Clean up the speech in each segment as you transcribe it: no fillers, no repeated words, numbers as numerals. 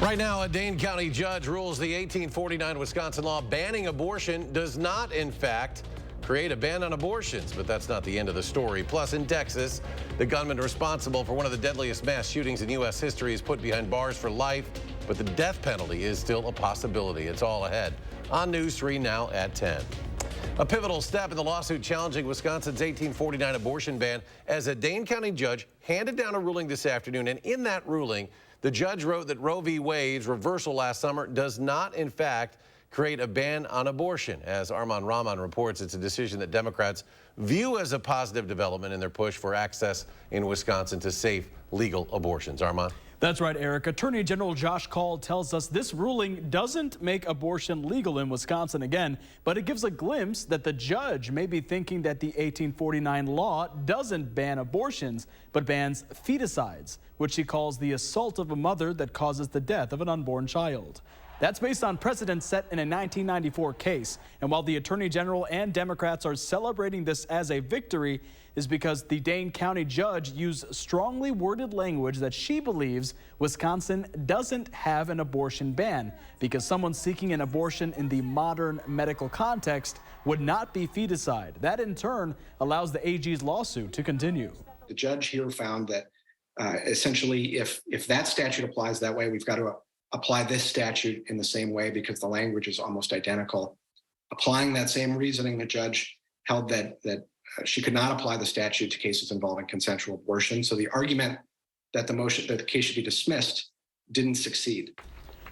Right now, a Dane County judge rules the 1849 Wisconsin law banning abortion does not, in fact, create a ban on abortions. But that's not the end of the story. Plus, in Texas, the gunman responsible for one of the deadliest mass shootings in U.S. history is put behind bars for life, but the death penalty is still a possibility. It's all ahead on News 3 now at 10. A pivotal step in the lawsuit challenging Wisconsin's 1849 abortion ban as a Dane County judge handed down a ruling this afternoon. And in that ruling, the judge wrote that Roe v. Wade's reversal last summer does not, in fact, create a ban on abortion. As Armand Rahman reports, it's a decision that Democrats view as a positive development in their push for access in Wisconsin to safe, legal abortions. Armand? That's right, Eric. Attorney General Josh Kaul tells us this ruling doesn't make abortion legal in Wisconsin again, but it gives a glimpse that the judge may be thinking that the 1849 law doesn't ban abortions, but bans feticides, which he calls the assault of a mother that causes the death of an unborn child. That's based on precedent set in a 1994 case. And while the Attorney General and Democrats are celebrating this as a victory, is because the Dane County judge used strongly worded language that she believes Wisconsin doesn't have an abortion ban, because someone seeking an abortion in the modern medical context would not be feticide. That in turn allows the AG's lawsuit to continue. The judge here found that essentially if that statute applies that way, we've got to apply this statute in the same way because the language is almost identical. Applying that same reasoning, the judge held that she could not apply the statute to cases involving consensual abortion. So the argument that the case should be dismissed didn't succeed.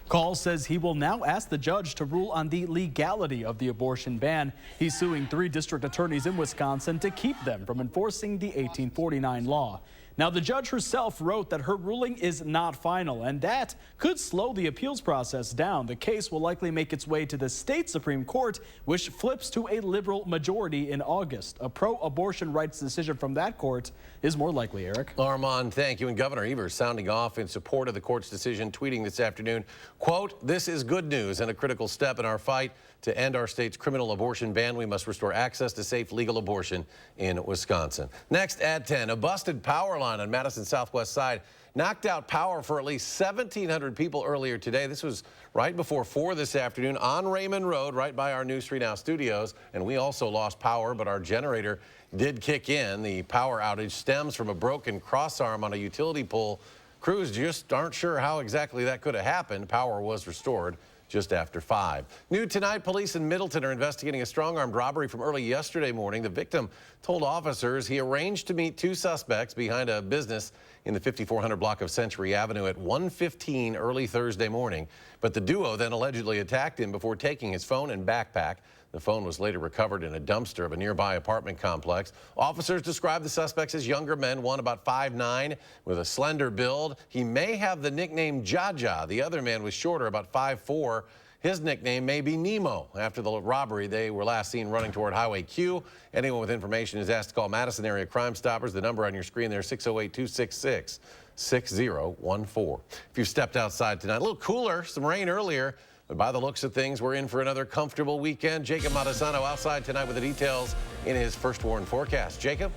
Kaul says he will now ask the judge to rule on the legality of the abortion ban. He's suing 3 district attorneys in Wisconsin to keep them from enforcing the 1849 law. Now, the judge herself wrote that her ruling is not final, and that could slow the appeals process down. The case will likely make its way to the state Supreme Court, which flips to a liberal majority in August. A pro-abortion rights decision from that court is more likely, Eric. Armand, thank you. And Governor Evers sounding off in support of the court's decision, tweeting this afternoon, quote, "This is good news and a critical step in our fight to end our state's criminal abortion ban. We must restore access to safe, legal abortion in Wisconsin." Next at 10, a busted power line on Madison southwest side knocked out power for at least 1,700 people earlier today. This was right before 4 this afternoon on Raymond Road, right by our News 3 Now studios. And we also lost power, but our generator did kick in. The power outage stems from a broken crossarm on a utility pole. Crews just aren't sure how exactly that could have happened. Power was restored just after 5. New tonight, police in Middleton are investigating a strong-armed robbery from early yesterday morning. The victim told officers he arranged to meet 2 suspects behind a business in the 5400 block of Century Avenue at 1:15 early Thursday morning. But the duo then allegedly attacked him before taking his phone and backpack. The phone was later recovered in a dumpster of a nearby apartment complex. Officers described the suspects as younger men, one about 5'9", with a slender build. He may have the nickname Jaja. The other man was shorter, about 5'4". His nickname may be Nemo. After the robbery, they were last seen running toward Highway Q. Anyone with information is asked to call Madison area Crime Stoppers. The number on your screen there, 608-266-6014. If you've stepped outside tonight, a little cooler, some rain earlier. But by the looks of things, we're in for another comfortable weekend. Jacob Madison outside tonight with the details in his First Warn forecast. Jacob?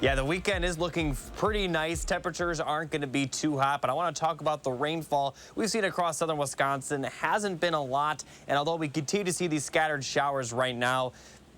Yeah, the weekend is looking pretty nice. Temperatures aren't going to be too hot, but I want to talk about the rainfall we've seen across southern Wisconsin. It hasn't been a lot, and although we continue to see these scattered showers right now,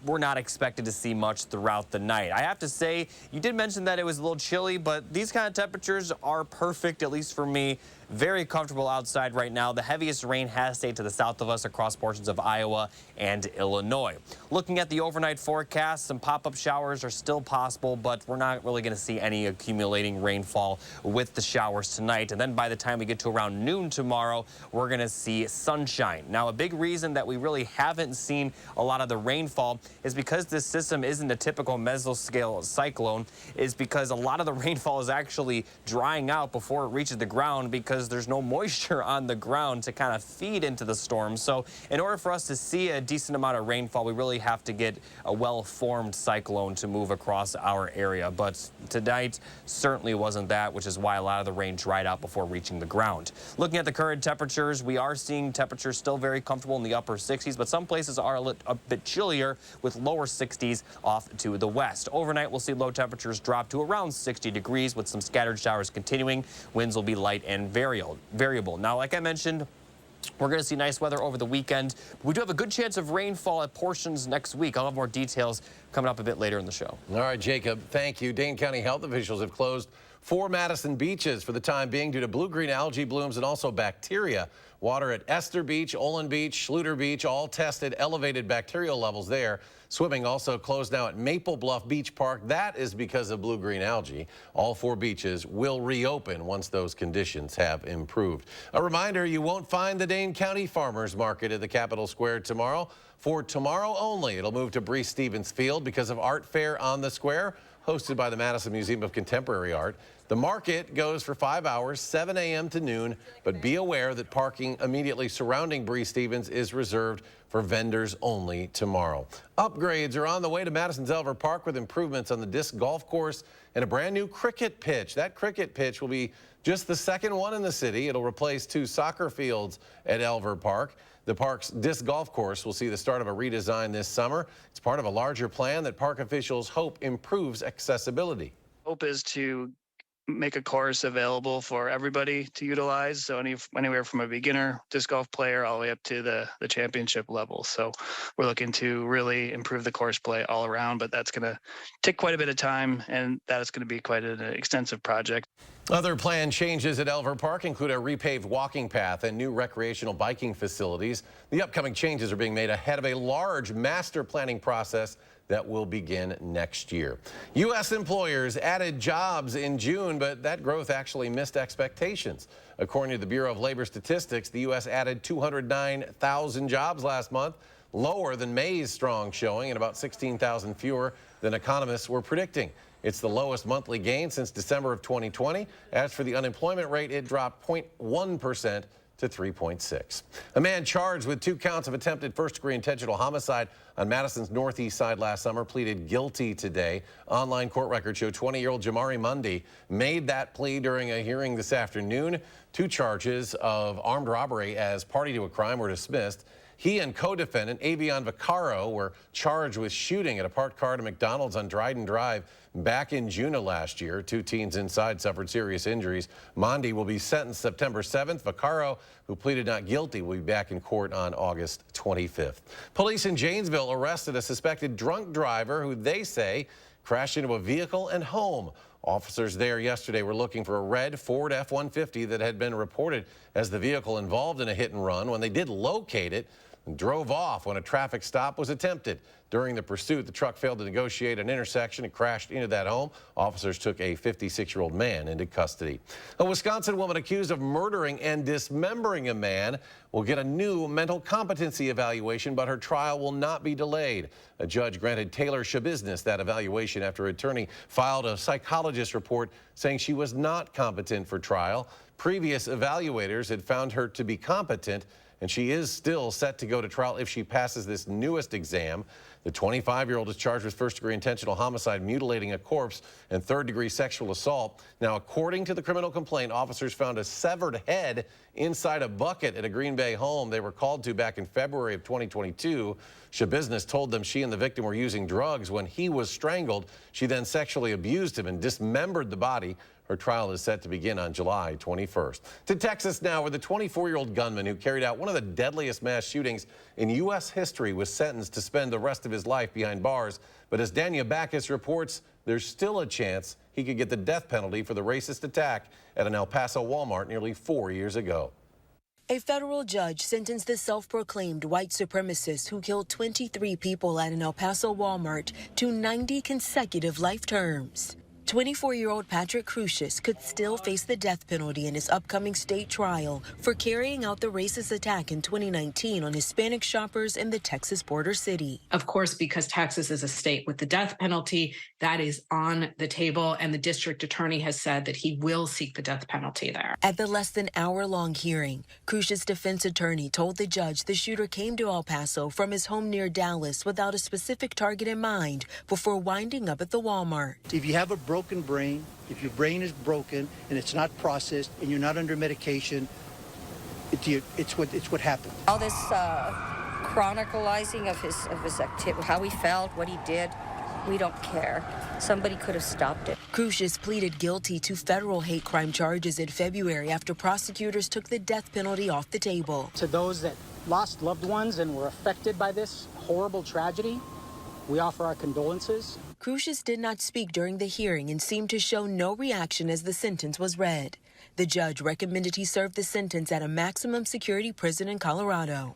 we're not expected to see much throughout the night. I have to say, you did mention that it was a little chilly, but these kind of temperatures are perfect, at least for me. Very comfortable outside right now. The heaviest rain has stayed to the south of us across portions of Iowa and Illinois. Looking at the overnight forecast, some pop-up showers are still possible, but we're not really going to see any accumulating rainfall with the showers tonight. And then by the time we get to around noon tomorrow, we're going to see sunshine. Now, a big reason that we really haven't seen a lot of the rainfall is because this system isn't a typical mesoscale cyclone, is because a lot of the rainfall is actually drying out before it reaches the ground because there's no moisture on the ground to kind of feed into the storm. So in order for us to see a decent amount of rainfall, we really have to get a well-formed cyclone to move across our area. But tonight certainly wasn't that, which is why a lot of the rain dried out before reaching the ground. Looking at the current temperatures, we are seeing temperatures still very comfortable in the upper 60s, but some places are a bit chillier with lower 60s off to the west. Overnight, we'll see low temperatures drop to around 60 degrees with some scattered showers continuing. Winds will be light and variable. Now, like I mentioned, we're going to see nice weather over the weekend. We do have a good chance of rainfall at portions next week. I'll have more details coming up a bit later in the show. All right, Jacob, thank you. Dane County health officials have closed 4 Madison beaches for the time being due to blue-green algae blooms and also bacteria. Water at Esther Beach, Olin Beach, Schluter Beach all tested elevated bacterial levels there. Swimming also closed now at Maple Bluff Beach Park. That is because of blue-green algae. All 4 beaches will reopen once those conditions have improved. A reminder, you won't find the Dane County Farmers Market at the Capitol Square tomorrow. For tomorrow only, it'll move to Breese Stevens Field because of Art Fair on the Square, hosted by the Madison Museum of Contemporary Art. The market goes for 5 hours, 7 a.m. to noon, but be aware that parking immediately surrounding Breese Stevens is reserved for vendors only tomorrow. Upgrades are on the way to Madison's Elver Park with improvements on the disc golf course and a brand new cricket pitch. That cricket pitch will be just the second one in the city. It'll replace 2 soccer fields at Elver Park. The park's disc golf course will see the start of a redesign this summer. It's part of a larger plan that park officials hope improves accessibility. Hope is to make a course available for everybody to utilize. So anywhere from a beginner disc golf player all the way up to the championship level. So we're looking to really improve the course play all around, but that's going to take quite a bit of time, and that is going to be quite an extensive project. Other planned changes at Elver Park include a repaved walking path and new recreational biking facilities. The upcoming changes are being made ahead of a large master planning process that will begin next year. U.S. employers added jobs in June, but that growth actually missed expectations. According to the Bureau of Labor Statistics, the U.S. added 209,000 jobs last month, lower than May's strong showing and about 16,000 fewer than economists were predicting. It's the lowest monthly gain since December of 2020. As for the unemployment rate, it dropped 0.1% to 3.6. A man charged with 2 counts of attempted first-degree intentional homicide on Madison's northeast side last summer pleaded guilty today. Online court records show 20-year-old Jamari Mundy made that plea during a hearing this afternoon. 2 charges of armed robbery as party to a crime were dismissed. He and co-defendant Avion Vaccaro were charged with shooting at a parked car at a McDonald's on Dryden Drive back in June of last year. 2 teens inside suffered serious injuries. Mondi will be sentenced September 7th. Vaccaro, who pleaded not guilty, will be back in court on August 25th. Police in Janesville arrested a suspected drunk driver who they say crashed into a vehicle and home. Officers there yesterday were looking for a red Ford F-150 that had been reported as the vehicle involved in a hit and run. When they did locate it, drove off when a traffic stop was attempted. During the pursuit, the truck failed to negotiate an intersection and crashed into that home. Officers took a 56-year-old man into custody. A Wisconsin woman accused of murdering and dismembering a man will get a new mental competency evaluation, but her trial will not be delayed. A judge granted Taylor Shabiznis that evaluation after her attorney filed a psychologist report saying she was not competent for trial. Previous evaluators had found her to be competent, and she is still set to go to trial if she passes this newest exam. The 25-year-old is charged with first-degree intentional homicide, mutilating a corpse, and third-degree sexual assault. Now, according to the criminal complaint, officers found a severed head inside a bucket at a Green Bay home they were called to back in February of 2022. Shabiznis told them she and the victim were using drugs when he was strangled. She then sexually abused him and dismembered the body. Her trial is set to begin on July 21st. To Texas now, where the 24-year-old gunman who carried out one of the deadliest mass shootings in U.S. history was sentenced to spend the rest of his life behind bars. But as Dania Backus reports, there's still a chance he could get the death penalty for the racist attack at an El Paso Walmart nearly 4 years ago. A federal judge sentenced the self-proclaimed white supremacist who killed 23 people at an El Paso Walmart to 90 consecutive life terms. 24-year-old Patrick Crucius could still face the death penalty in his upcoming state trial for carrying out the racist attack in 2019 on Hispanic shoppers in the Texas border city. Of course, because Texas is a state with the death penalty, that is on the table, and the district attorney has said that he will seek the death penalty there. At the less than hour-long hearing, Crucius' defense attorney told the judge the shooter came to El Paso from his home near Dallas without a specific target in mind before winding up at the Walmart. If you have a broken brain, if your brain is broken and it's not processed and you're not under medication, it's what happened. All this chronicalizing of his activity, how he felt, what he did. We don't care. Somebody could have stopped it. Crucius pleaded guilty to federal hate crime charges in February after prosecutors took the death penalty off the table. To those that lost loved ones and were affected by this horrible tragedy, we offer our condolences. Crucius did not speak during the hearing and seemed to show no reaction as the sentence was read. The judge recommended he serve the sentence at a maximum security prison in Colorado.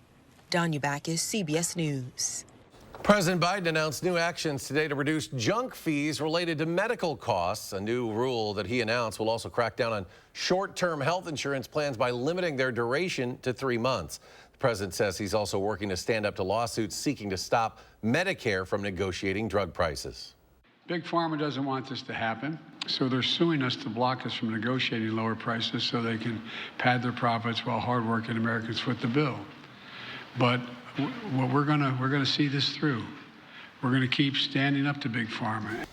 Danya Backus, CBS News. President Biden announced new actions today to reduce junk fees related to medical costs. A new rule that he announced will also crack down on short-term health insurance plans by limiting their duration to 3 months. The president says he's also working to stand up to lawsuits seeking to stop Medicare from negotiating drug prices. Big Pharma doesn't want this to happen, so they're suing us to block us from negotiating lower prices so they can pad their profits while hardworking Americans foot the bill. But we're gonna see this through. We're gonna keep standing up to Big Pharma.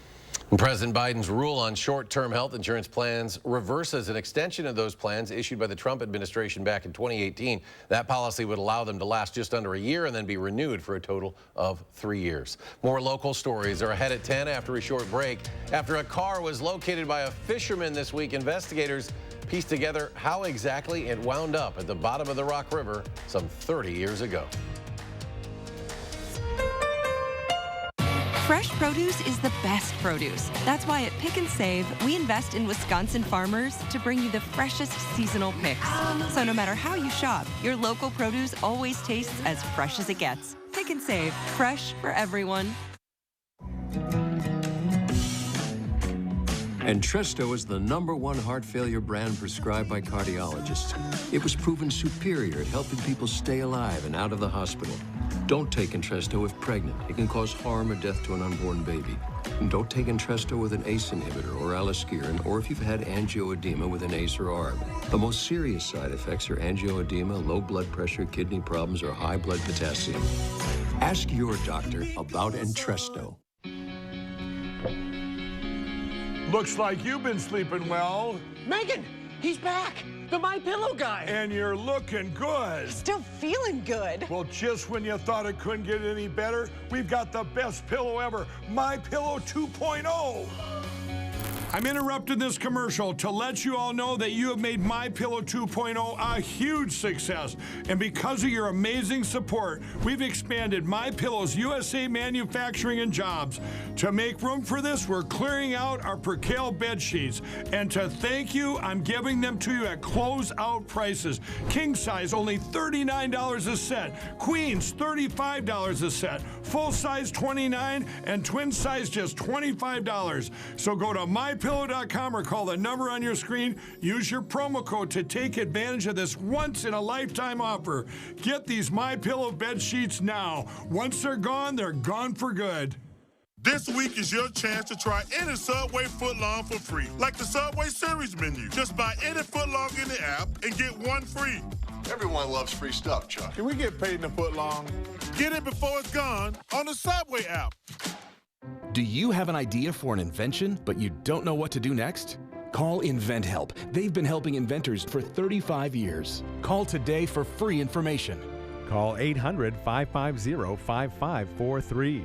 President Biden's rule on short-term health insurance plans reverses an extension of those plans issued by the Trump administration back in 2018. That policy would allow them to last just under a year and then be renewed for a total of 3 years. More local stories are ahead at 10 after a short break. After a car was located by a fisherman this week, investigators pieced together how exactly it wound up at the bottom of the Rock River some 30 years ago. Fresh produce is the best produce. That's why at Pick and Save, we invest in Wisconsin farmers to bring you the freshest seasonal picks. So no matter how you shop, your local produce always tastes as fresh as it gets. Pick and Save, fresh for everyone. Entresto is the #1 heart failure brand prescribed by cardiologists. It was proven superior at helping people stay alive and out of the hospital. Don't take Entresto if pregnant. It can cause harm or death to an unborn baby. And don't take Entresto with an ACE inhibitor or aliskiren, or if you've had angioedema with an ACE or ARB. The most serious side effects are angioedema, low blood pressure, kidney problems, or high blood potassium. Ask your doctor about Entresto. Looks like you've been sleeping well. Megan, he's back. The MyPillow guy. And you're looking good. Still feeling good. Well, just when you thought it couldn't get any better, we've got the best pillow ever, MyPillow 2.0. I'm interrupting this commercial to let you all know that you have made MyPillow 2.0 a huge success. And because of your amazing support, we've expanded MyPillow's USA manufacturing and jobs. To make room for this, we're clearing out our Percale bed sheets. And to thank you, I'm giving them to you at closeout prices. King size, only $39 a set. Queens, $35 a set. Full size, $29, and twin size, just $25. So go to MyPillow.com or call the number on your screen. Use your promo code to take advantage of this once-in-a-lifetime offer. Get these MyPillow bed sheets now. Once they're gone for good. This week is your chance to try any Subway footlong for free, like the Subway Series menu. Just buy any footlong in the app and get one free. Everyone loves free stuff, Chuck. Can we get paid in a footlong? Get it before it's gone on the Subway app. Do you have an idea for an invention, but you don't know what to do next? Call InventHelp. They've been helping inventors for 35 years. Call today for free information. Call 800-550-5543.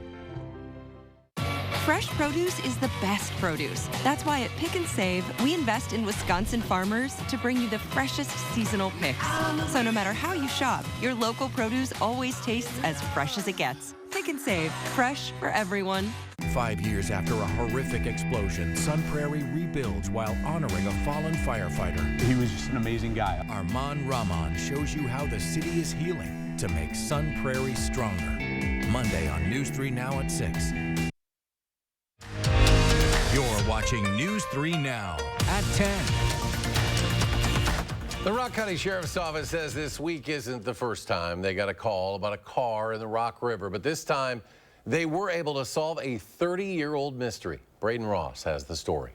Fresh produce is the best produce. That's why at Pick and Save, we invest in Wisconsin farmers to bring you the freshest seasonal picks. So no matter how you shop, your local produce always tastes as fresh as it gets. Pick and Save, fresh for everyone. 5 years after a horrific explosion, Sun Prairie rebuilds while honoring a fallen firefighter. He was just an amazing guy. Armand Rahman shows you how the city is healing to make Sun Prairie stronger. Monday on News 3 Now at 6. You're watching News 3 Now at 10. The Rock County Sheriff's Office says this week isn't the first time they got a call about a car in the Rock River, but this time they were able to solve a 30-year-old mystery. Braden Ross has the story.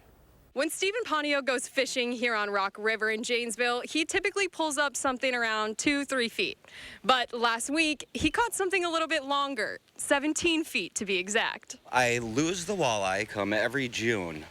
When Stephen Ponio goes fishing here on Rock River in Janesville, he typically pulls up something around 2-3 feet. But last week, he caught something a little bit longer, 17 feet to be exact. I lose the walleye come every June.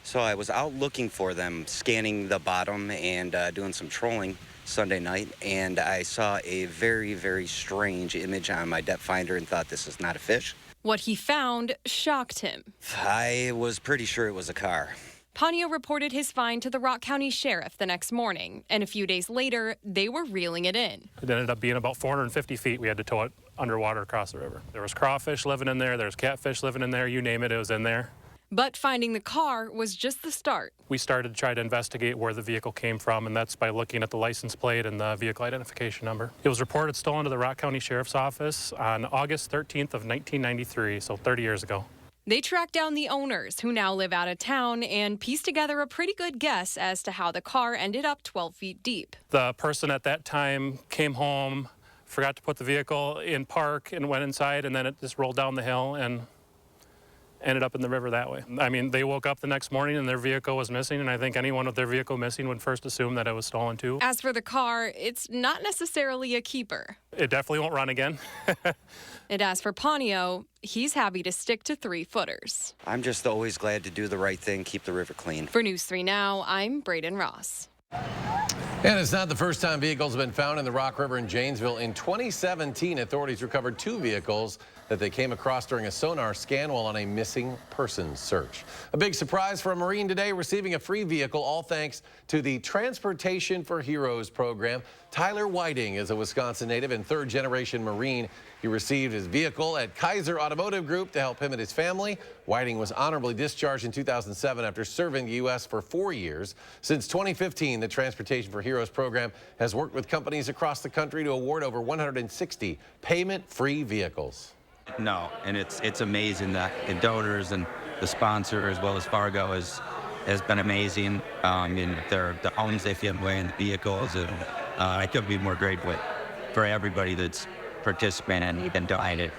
So I was out looking for them, scanning the bottom and doing some trolling Sunday night, and I saw a very, very strange image on my depth finder and thought, this is not a fish. What he found shocked him. I was pretty sure it was a car. Ponio reported his find to the Rock County Sheriff the next morning, and a few days later, they were reeling it in. It ended up being about 450 feet. We had to tow it underwater across the river. There was crawfish living in there, there was catfish living in there, you name it, it was in there. But finding the car was just the start. We started to try to investigate where the vehicle came from, and that's by looking at the license plate and the vehicle identification number. It was reported stolen to the Rock County Sheriff's Office on August 13th of 1993, so 30 years ago. They tracked down the owners, who now live out of town, and pieced together a pretty good guess as to how the car ended up 12 feet deep. The person at that time came home, forgot to put the vehicle in park, and went inside, and then it just rolled down the hill and ended up in the river that way. I mean, they woke up the next morning and their vehicle was missing, and I think anyone with their vehicle missing would first assume that it was stolen too. As for the car, it's not necessarily a keeper. It definitely won't run again. And as for Ponio, he's happy to stick to 3-footers. I'm just always glad to do the right thing, keep the river clean. For News 3 Now, I'm Braden Ross. And it's not the first time vehicles have been found in the Rock River in Janesville. In 2017, authorities recovered 2 vehicles that they came across during a sonar scan while on a missing persons search. A big surprise for a Marine today, receiving a free vehicle, all thanks to the Transportation for Heroes program. Tyler Whiting is a Wisconsin native and 3rd-generation Marine. He received his vehicle at Kaiser Automotive Group to help him and his family. Whiting was honorably discharged in 2007 after serving the U.S. for 4 years. Since 2015, the Transportation for Heroes program has worked with companies across the country to award over 160 payment-free vehicles. No, and it's amazing that the donors and the sponsor, as well as Fargo, has been amazing. And the homes they give away in the vehicles, and I couldn't be more grateful for everybody that's participated and donated.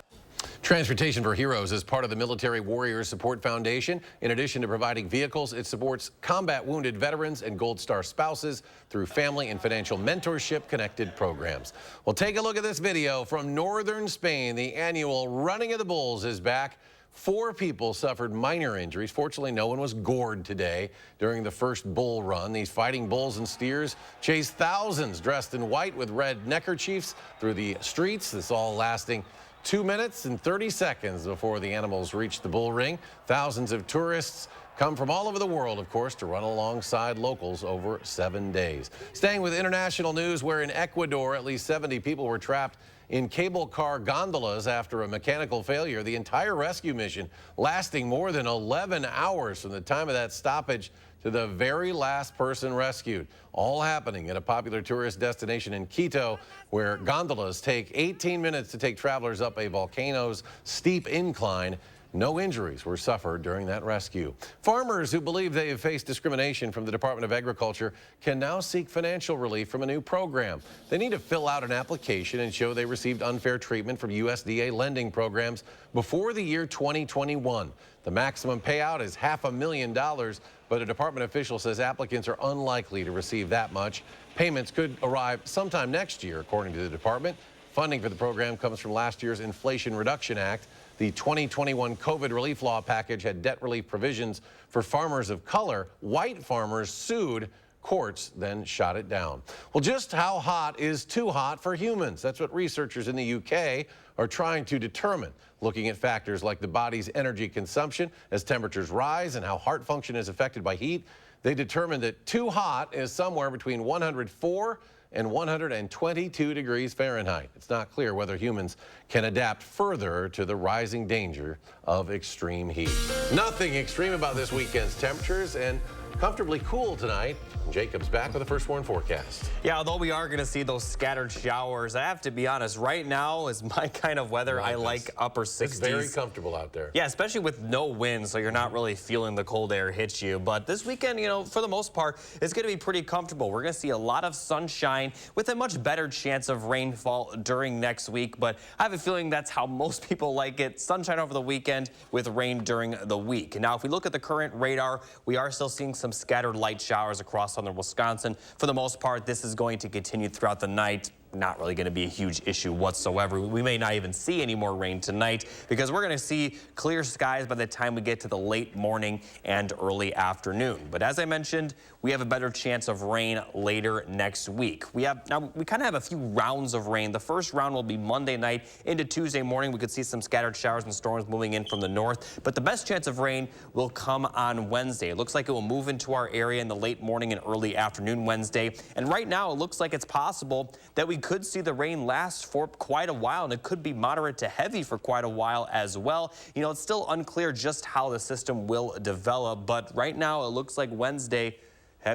Transportation for Heroes is part of the Military Warriors Support Foundation. In addition to providing vehicles, it supports combat wounded veterans and Gold Star spouses through family and financial mentorship connected programs. Well, take a look at this video from northern Spain. The annual Running of the Bulls is back. 4 people suffered minor injuries. Fortunately, no one was gored today during the first bull run. These fighting bulls and steers chased thousands dressed in white with red neckerchiefs through the streets. This all lasting 2 minutes and 30 seconds before the animals reached the bull ring. Thousands of tourists come from all over the world, of course, to run alongside locals over 7 days. Staying with international news, where in Ecuador, at least 70 people were trapped in cable car gondolas after a mechanical failure. The entire rescue mission lasting more than 11 hours from the time of that stoppage to the very last person rescued. All happening at a popular tourist destination in Quito, where gondolas take 18 minutes to take travelers up a volcano's steep incline. No injuries were suffered during that rescue. Farmers who believe they have faced discrimination from the Department of Agriculture can now seek financial relief from a new program. They need to fill out an application and show they received unfair treatment from USDA lending programs before the year 2021. The maximum payout is $500,000, but a department official says applicants are unlikely to receive that much. Payments could arrive sometime next year, according to the department. Funding for the program comes from last year's Inflation Reduction Act. The 2021 COVID relief law package had debt relief provisions for farmers of color. White farmers sued. Courts then shot it down. Well, just how hot is too hot for humans? That's what researchers in the UK are trying to determine, looking at factors like the body's energy consumption as temperatures rise and how heart function is affected by heat. They determined that too hot is somewhere between 104 and 122 degrees Fahrenheit. It's not clear whether humans can adapt further to the rising danger of extreme heat. Nothing extreme about this weekend's temperatures, and comfortably cool tonight. Jacob's back with a first warn forecast. Yeah, although we are going to see those scattered showers, I have to be honest, right now is my kind of weather. I like upper 60s. It's very comfortable out there. Yeah, especially with no wind, so you're not really feeling the cold air hit you. But this weekend, you know, for the most part, it's going to be pretty comfortable. We're going to see a lot of sunshine with a much better chance of rainfall during next week. But I have a feeling that's how most people like it. Sunshine over the weekend with rain during the week. Now, if we look at the current radar, we are still seeing some scattered light showers across southern Wisconsin. For the most part, this is going to continue throughout the night. not really going to be a huge issue whatsoever. We may not even see any more rain tonight because we're going to see clear skies by the time we get to the late morning and early afternoon. But as I mentioned, we have a better chance of rain later next week. We kind of have a few rounds of rain. The first round will be Monday night into Tuesday morning. We could see some scattered showers and storms moving in from the north, but the best chance of rain will come on Wednesday. It looks like it will move into our area in the late morning and early afternoon Wednesday. And right now it looks like it's possible that we could see the rain last for quite a while, and it could be moderate to heavy for quite a while as well. You know, it's still unclear just how the system will develop, but right now it looks like Wednesday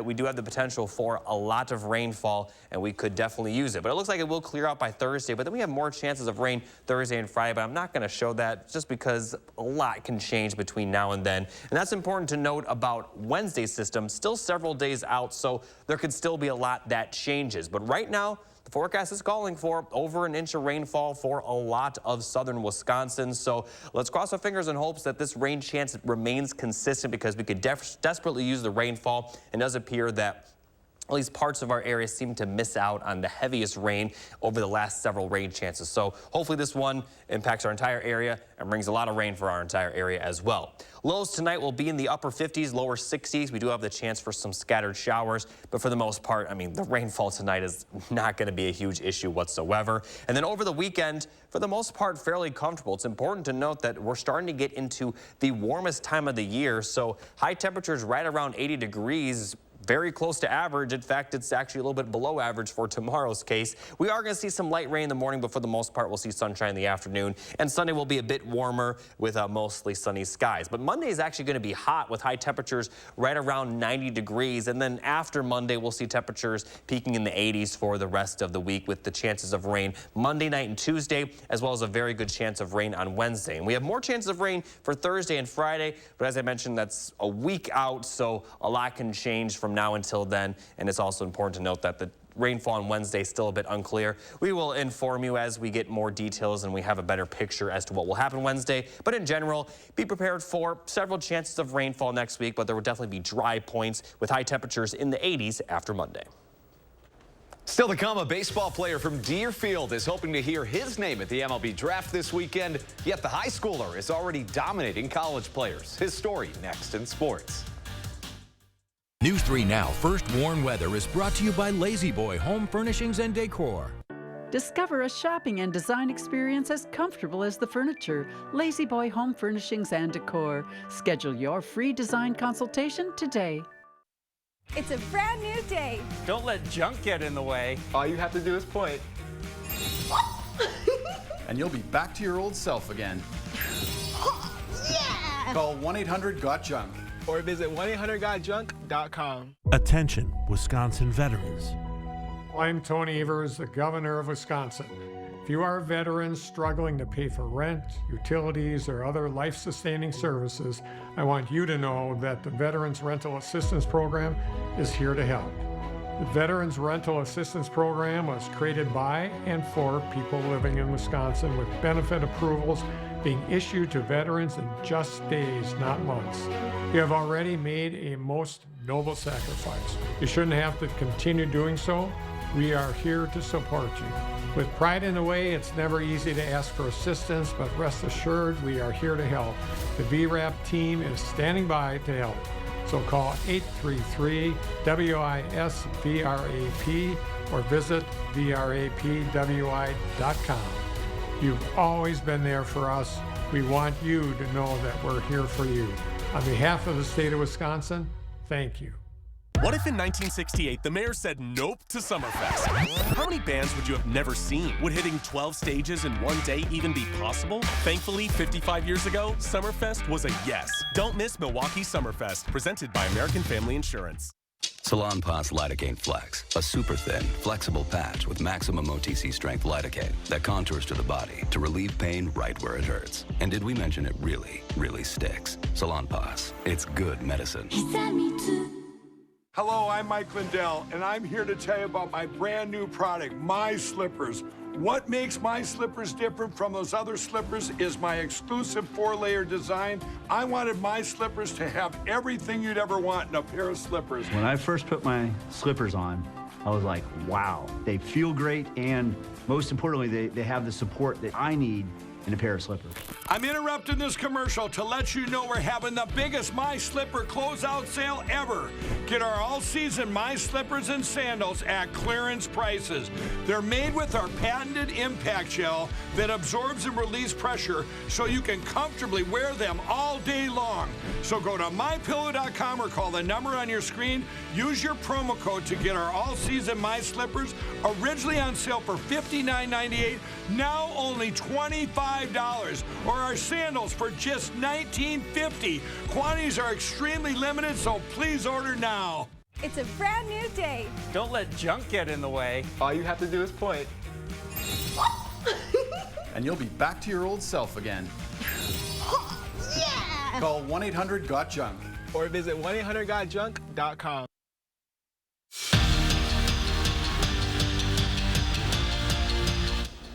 we do have the potential for a lot of rainfall, and we could definitely use it. But it looks like it will clear out by Thursday, but then we have more chances of rain Thursday and Friday, but I'm not going to show that just because a lot can change between now and then. And that's important to note about Wednesday's system. Still several days out, so there could still be a lot that changes. But right now, the forecast is calling for over an inch of rainfall for a lot of southern Wisconsin. So let's cross our fingers and hopes that this rain chance remains consistent, because we could desperately use the rainfall. It does appear that at least parts of our area seem to miss out on the heaviest rain over the last several rain chances. So hopefully this one impacts our entire area and brings a lot of rain for our entire area as well. Lows tonight will be in the upper 50s, lower 60s. We do have the chance for some scattered showers, but for the most part, I mean, the rainfall tonight is not going to be a huge issue whatsoever. And then over the weekend, for the most part, fairly comfortable. It's important to note that we're starting to get into the warmest time of the year, so high temperatures right around 80 degrees, very close to average. In fact, it's actually a little bit below average for tomorrow's case. We are going to see some light rain in the morning, but for the most part, we'll see sunshine in the afternoon. And Sunday will be a bit warmer with mostly sunny skies. But Monday is actually going to be hot with high temperatures right around 90 degrees. And then after Monday, we'll see temperatures peaking in the 80s for the rest of the week, with the chances of rain Monday night and Tuesday, as well as a very good chance of rain on Wednesday. And we have more chances of rain for Thursday and Friday. But as I mentioned, that's a week out, so a lot can change from now until then. And it's also important to note that the rainfall on Wednesday is still a bit unclear. We will inform you as we get more details and we have a better picture as to what will happen Wednesday. But in general, be prepared for several chances of rainfall next week, but there will definitely be dry points with high temperatures in the 80s after Monday. Still to come, a baseball player from Deerfield is hoping to hear his name at the MLB draft this weekend, yet the high schooler is already dominating college players. His story next in sports. News 3 Now First Warn Weather is brought to you by Lazy Boy Home Furnishings and Decor. Discover a shopping and design experience as comfortable as the furniture. Lazy Boy Home Furnishings and Decor. Schedule your free design consultation today. It's a brand new day. Don't let junk get in the way. All you have to do is point. And you'll be back to your old self again. Yeah! Call 1-800-GOT-JUNK. Or visit 1-800-GOT-JUNK.com. Attention, Wisconsin veterans. I'm Tony Evers, the governor of Wisconsin. If you are a veteran struggling to pay for rent, utilities, or other life-sustaining services, I want you to know that the Veterans Rental Assistance Program is here to help. The Veterans Rental Assistance Program was created by and for people living in Wisconsin, with benefit approvals being issued to veterans in just days, not months. You have already made a most noble sacrifice. You shouldn't have to continue doing so. We are here to support you. With pride in the way, it's never easy to ask for assistance, but rest assured, we are here to help. The VRAP team is standing by to help. So call 833-WISVRAP or visit vrapwi.com. You've always been there for us. We want you to know that we're here for you. On behalf of the state of Wisconsin, thank you. What if in 1968 the mayor said nope to Summerfest? How many bands would you have never seen? Would hitting 12 stages in one day even be possible? Thankfully, 55 years ago, Summerfest was a yes. Don't miss Milwaukee Summerfest, presented by American Family Insurance. Salonpas Lidocaine Flex, a super thin, flexible patch with maximum OTC strength lidocaine that contours to the body to relieve pain right where it hurts. And did we mention it really, really sticks? Salonpas, it's good medicine. Hello, I'm Mike Lindell, and I'm here to tell you about my brand new product, My Slippers. What makes My Slippers different from those other slippers is my exclusive 4-layer design. I wanted My Slippers to have everything you'd ever want in a pair of slippers. When I first put my slippers on, I was like, wow. They feel great, and most importantly, they have the support that I need in a pair of slippers. I'm interrupting this commercial to let you know we're having the biggest My Slipper closeout sale ever. Get our all-season My Slippers and sandals at clearance prices. They're made with our patented impact gel that absorbs and releases pressure so you can comfortably wear them all day long. So go to mypillow.com or call the number on your screen. Use your promo code to get our all-season My Slippers, originally on sale for $59.98, now only $25, or our sandals for just $19.50. Quantities are extremely limited, so please order now. It's a brand new day. Don't let junk get in the way. All you have to do is point. And you'll be back to your old self again. Yeah! Call 1-800-GOT-JUNK. Or visit 1-800-GOT-JUNK.com.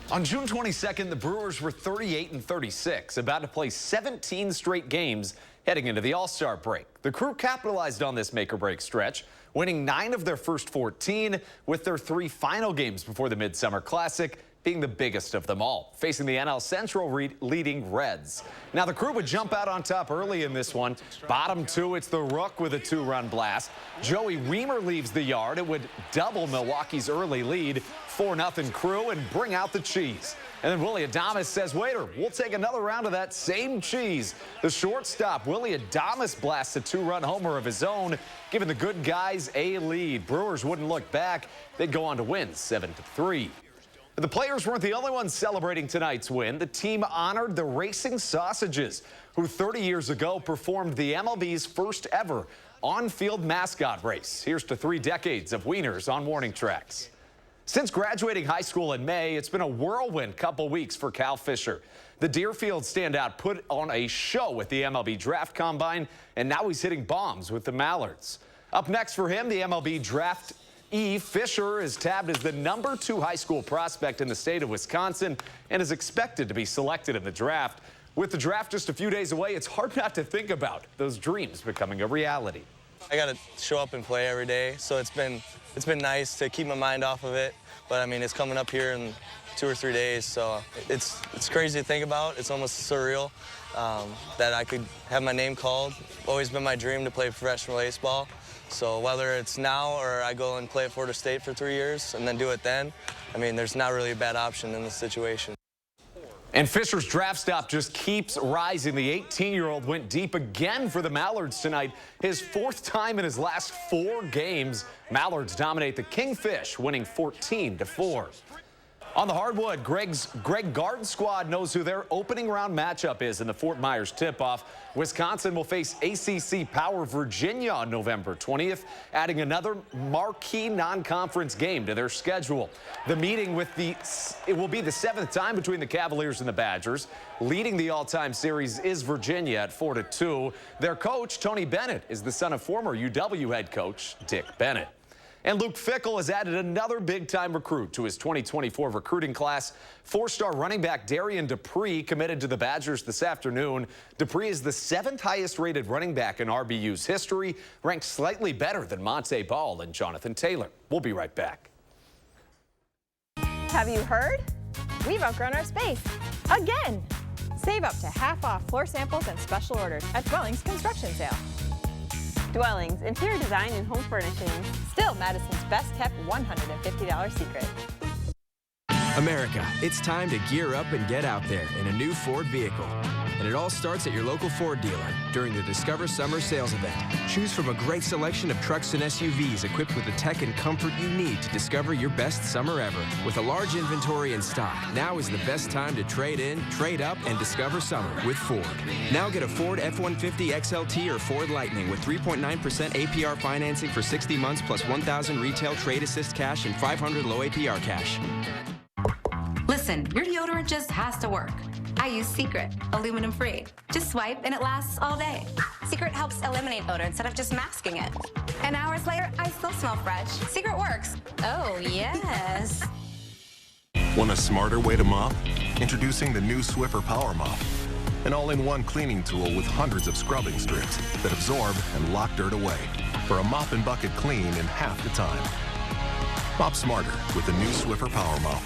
On June 22nd, the Brewers were 38-36, about to play 17 straight games heading into the All-Star break. The crew capitalized on this make-or-break stretch, winning 9 of their first 14, with their 3 final games before the Midsummer Classic being the biggest of them all, facing the NL Central leading Reds. Now, the crew would jump out on top early in this one. Bottom 2, it's the Rook with a 2-run blast. Joey Wiemer leaves the yard. It would double Milwaukee's early lead, 4-0 crew, and bring out the cheese. And then Willie Adames says, waiter, we'll take another round of that same cheese. The shortstop, Willie Adames, blasts a 2-run homer of his own, giving the good guys a lead. Brewers wouldn't look back. They'd go on to win 7-3. The players weren't the only ones celebrating tonight's win. The team honored the Racing Sausages, who 30 years ago performed the MLB's first ever on-field mascot race. Here's to 3 decades of wieners on warning tracks. Since graduating high school in May, it's been a whirlwind couple weeks for Cal Fisher. The Deerfield standout put on a show at the MLB Draft Combine, and now he's hitting bombs with the Mallards. Up next for him, the MLB Draft Fisher is tabbed as the #2 high school prospect in the state of Wisconsin and is expected to be selected in the draft. With the draft just a few days away, it's hard not to think about those dreams becoming a reality. I got to show up and play every day, so it's been nice to keep my mind off of it. But I mean, it's coming up here in 2 or 3 days, so it's crazy to think about. It's almost surreal that I could have my name called. Always been my dream to play professional baseball. So whether it's now or I go and play at Florida State for 3 years and then do it then, I mean, there's not really a bad option in this situation. And Fisher's draft stock just keeps rising. The 18-year-old went deep again for the Mallards tonight. His 4th time in his last 4 games. Mallards dominate the Kingfish, winning 14-4. On the hardwood, Greg Gard's squad knows who their opening round matchup is in the Fort Myers tip-off. Wisconsin will face ACC Power Virginia on November 20th, adding another marquee non-conference game to their schedule. The meeting it will be the 7th time between the Cavaliers and the Badgers. Leading the all-time series is Virginia at 4-2. Their coach, Tony Bennett, is the son of former UW head coach Dick Bennett. And Luke Fickell has added another big-time recruit to his 2024 recruiting class. 4-star running back Darian Dupree committed to the Badgers this afternoon. Dupree is the 7th highest-rated running back in RBU's history, ranked slightly better than Monte Ball and Jonathan Taylor. We'll be right back. Have you heard? We've outgrown our space. Again! Save up to half off floor samples and special orders at Dwellings Construction Sale. Dwellings, interior design and home furnishings. Still Madison's best kept $150 secret. America, it's time to gear up and get out there in a new Ford vehicle. And it all starts at your local Ford dealer during the Discover Summer Sales Event. Choose from a great selection of trucks and SUVs equipped with the tech and comfort you need to discover your best summer ever. With a large inventory in stock, now is the best time to trade in, trade up, and discover summer with Ford. Now get a Ford F-150 XLT or Ford Lightning with 3.9% APR financing for 60 months plus $1,000 retail trade assist cash and $500 low APR cash. Listen, your deodorant just has to work. I use Secret, aluminum free. Just swipe and it lasts all day. Secret helps eliminate odor instead of just masking it. And hours later, I still smell fresh. Secret works. Oh, yes. Want a smarter way to mop? Introducing the new Swiffer Power Mop. An all-in-one cleaning tool with hundreds of scrubbing strips that absorb and lock dirt away for a mop and bucket clean in half the time. Mop smarter with the new Swiffer Power Mop.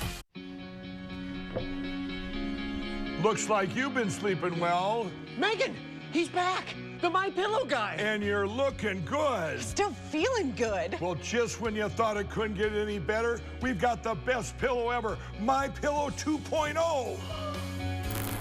Looks like you've been sleeping well. Megan, he's back. The MyPillow guy. And you're looking good. Still feeling good. Well, just when you thought it couldn't get any better, we've got the best pillow ever, MyPillow 2.0.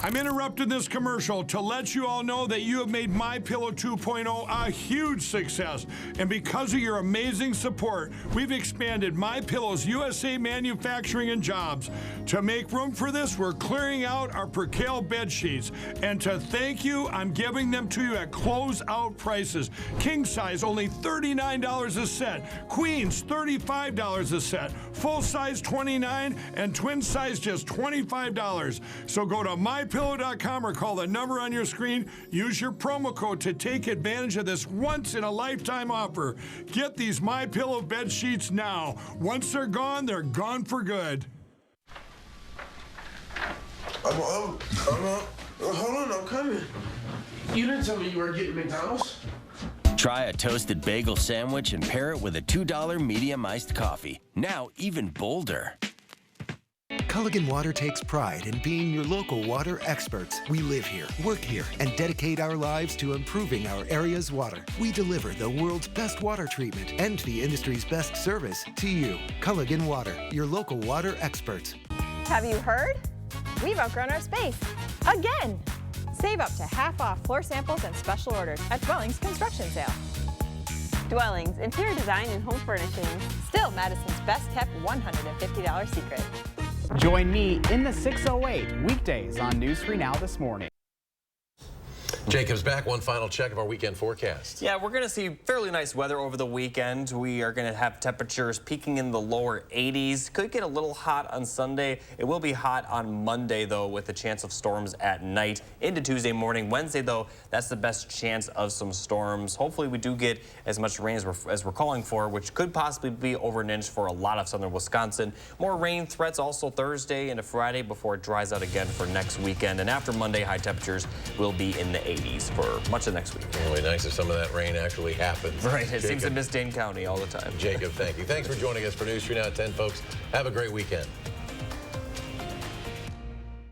I'm interrupting this commercial to let you all know that you have made MyPillow 2.0 a huge success. And because of your amazing support, we've expanded MyPillow's USA manufacturing and jobs. To make room for this, we're clearing out our percale bed sheets. And to thank you, I'm giving them to you at closeout prices. King size, only $39 a set. Queens, $35 a set. Full size, $29, and twin size, just $25. So go to MyPillow.com or call the number on your screen. Use your promo code to take advantage of this once-in-a-lifetime offer. Get these MyPillow bed sheets now. Once they're gone for good. Hold on, I'm coming. You didn't tell me you were getting McDonald's. Try a toasted bagel sandwich and pair it with a $2 medium iced coffee. Now even bolder. Culligan Water takes pride in being your local water experts. We live here, work here, and dedicate our lives to improving our area's water. We deliver the world's best water treatment and the industry's best service to you. Culligan Water, your local water experts. Have you heard? We've outgrown our space. Again! Save up to half off floor samples and special orders at Dwellings Construction Sale. Dwellings, interior design and home furnishings. Still Madison's best kept $150 secret. Join me in the 608 weekdays on News 3 Now this morning. Jacob's back. One final check of our weekend forecast. Yeah, we're going to see fairly nice weather over the weekend. We are going to have temperatures peaking in the lower 80s. Could get a little hot on Sunday. It will be hot on Monday, though, with a chance of storms at night into Tuesday morning. Wednesday, though, that's the best chance of some storms. Hopefully, we do get as much rain as we're calling for, which could possibly be over an inch for a lot of southern Wisconsin. More rain threats also Thursday into Friday before it dries out again for next weekend. And after Monday, high temperatures will be in the 80s for much of next week. It'll be nice if some of that rain actually happens. Right, it Jacob. seems to miss Dane County all the time. Jacob, thank you. Thanks for joining us for News 3 Now at 10, folks. Have a great weekend.